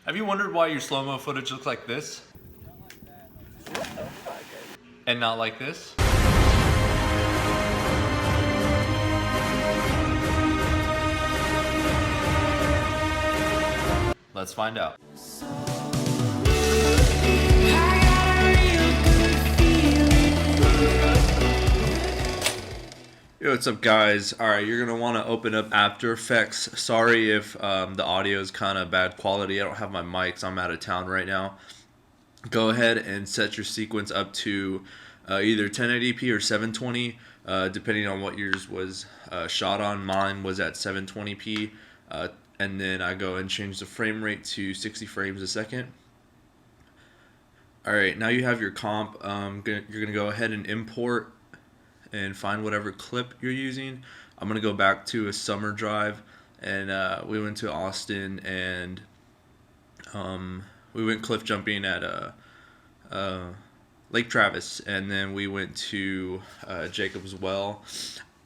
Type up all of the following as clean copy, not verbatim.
Have you wondered why your slow-mo footage looks like this? And not like this? Let's find out. Yo, what's up guys? Alright, you're going to want to open up After Effects. Sorry if the audio is kind of bad quality. I don't have my mics. I'm out of town right now. Go ahead and set your sequence up to either 1080p or 720, depending on what yours was shot on. Mine was at 720p, and then I go and change the frame rate to 60 frames a second. Alright, now you have your comp. You're going to go ahead and import and find whatever clip you're using. I'm gonna go back to a summer drive, and we went to Austin, and we went cliff jumping at Lake Travis, and then we went to Jacob's Well.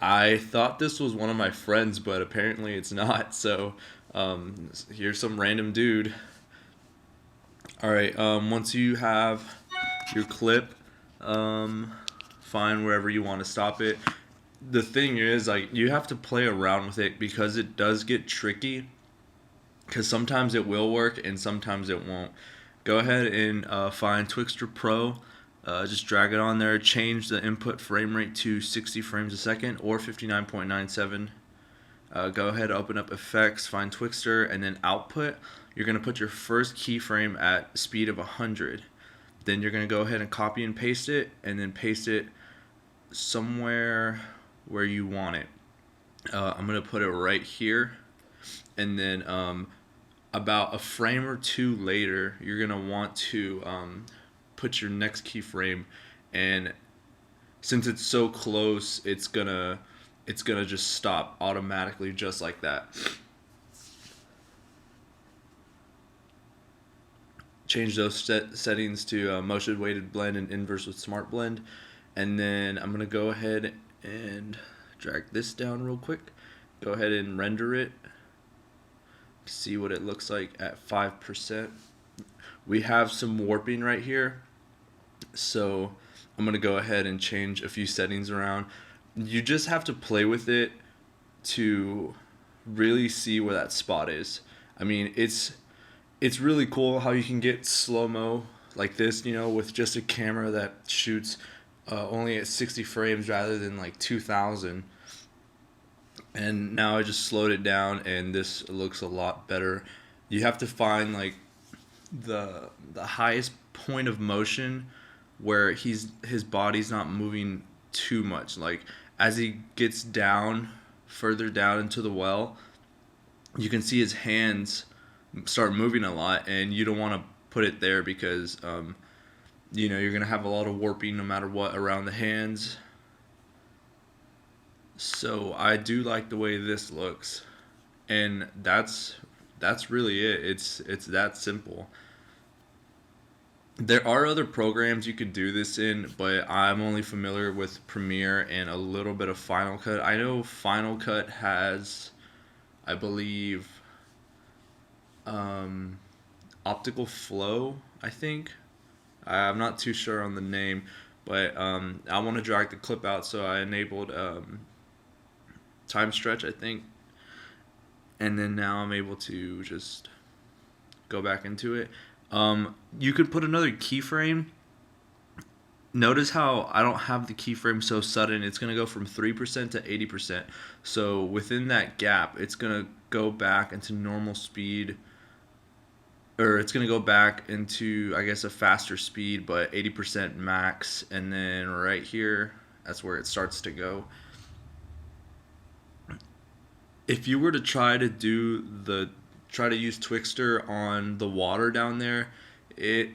I thought this was one of my friends, but apparently it's not. So here's some random dude. Alright, once you have your clip, find wherever you want to stop it. The thing is, like, you have to play around with it because it does get tricky, because sometimes it will work and sometimes it won't. Go ahead and find Twixtor Pro, just drag it on there, change the input frame rate to 60 frames a second or 59.97. Go ahead, open up effects, find Twixtor, and then output. You're going to put your first keyframe at speed of 100. Then you're going to go ahead and copy and paste it, and then paste it somewhere where you want it. I'm going to put it right here, and then about a frame or two later, you're going to want to put your next keyframe, and since it's so close, it's gonna just stop automatically just like that. Change those settings to motion weighted blend and inverse with smart blend, and then I'm gonna go ahead and drag this down real quick. Go ahead and render it. See what it looks like at 5%. We have some warping right here, so I'm gonna go ahead and change a few settings around. You just have to play with it to really see where that spot is. I mean, it's really cool how you can get slow-mo like this, you know, with just a camera that shoots only at 60 frames rather than like 2000. And now I just slowed it down, and this looks a lot better. You have to find like the highest point of motion where his body's not moving too much. Like as he gets down, further down into the well, you can see his hands start moving a lot, and you don't want to put it there because you know, you're gonna have a lot of warping no matter what around the hands. So I do like the way this looks, and that's really it. It's that simple. There are other programs you could do this in, but I'm only familiar with Premiere and a little bit of Final Cut. I know Final Cut has, I believe, Optical Flow, I think. I'm not too sure on the name, but I want to drag the clip out, so I enabled time stretch, I think, and then now I'm able to just go back into it. You could put another keyframe. Notice how I don't have the keyframe so sudden. It's going to go from 3% to 80%. So within that gap, it's going to go back into normal speed, or it's going to go back into, I guess, a faster speed, but 80% max. And then right here, that's where it starts to go. If you were to try to use Twixtor on the water down there, you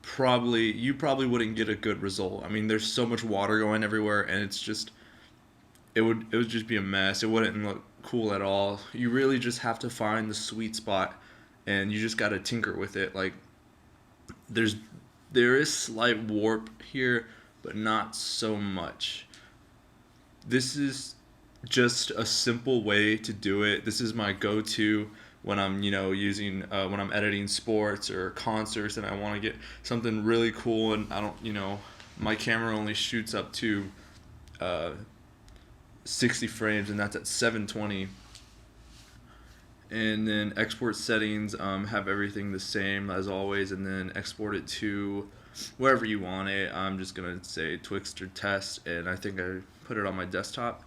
probably wouldn't get a good result. I mean, there's so much water going everywhere, and it would just be a mess. It wouldn't look cool at all. You really just have to find the sweet spot, and you just got to tinker with it. Like there is slight warp here, but not so much. This is just a simple way to do it. This is my go-to when I'm, you know, using when I'm editing sports or concerts, and I want to get something really cool, and I don't, you know, my camera only shoots up to 60 frames, and that's at 720. And then export settings, have everything the same as always, and then export it to wherever you want it. I'm just gonna say Twixtor test, and I think I put it on my desktop,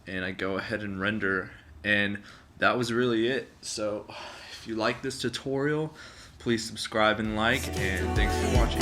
and I go ahead and render, and that was really it. So if you like this tutorial, please subscribe and like, and thanks for watching.